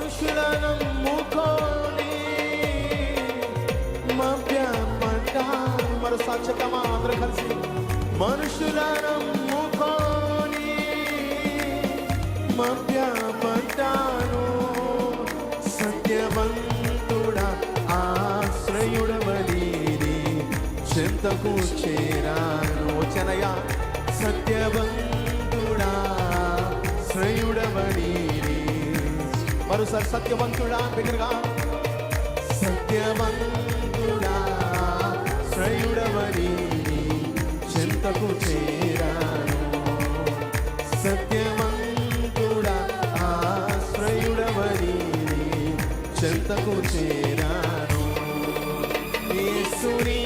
మనుషులను నమ్ముకొని మభ్యపడ్డాను. మరోసారి చెప్తామా అందరూ కలిసి? మనుషులను నమ్ముకొని మభ్యపడ్డాను, సత్యవంతుడా ఆశ్రయుడవని చెంతకు చేరాను. వచ్చనయ్యా, సత్యవంతుడా శ్రేయుడవని. మరోసారి సత్యవంతుడా దగ్గరగా, సత్యవంతుడా శ్రేయుడవని చెంతకు చేరాను. సత్యవంతుడా ఆశ్రయుడవని చెంతకు చేరాను. యేసుని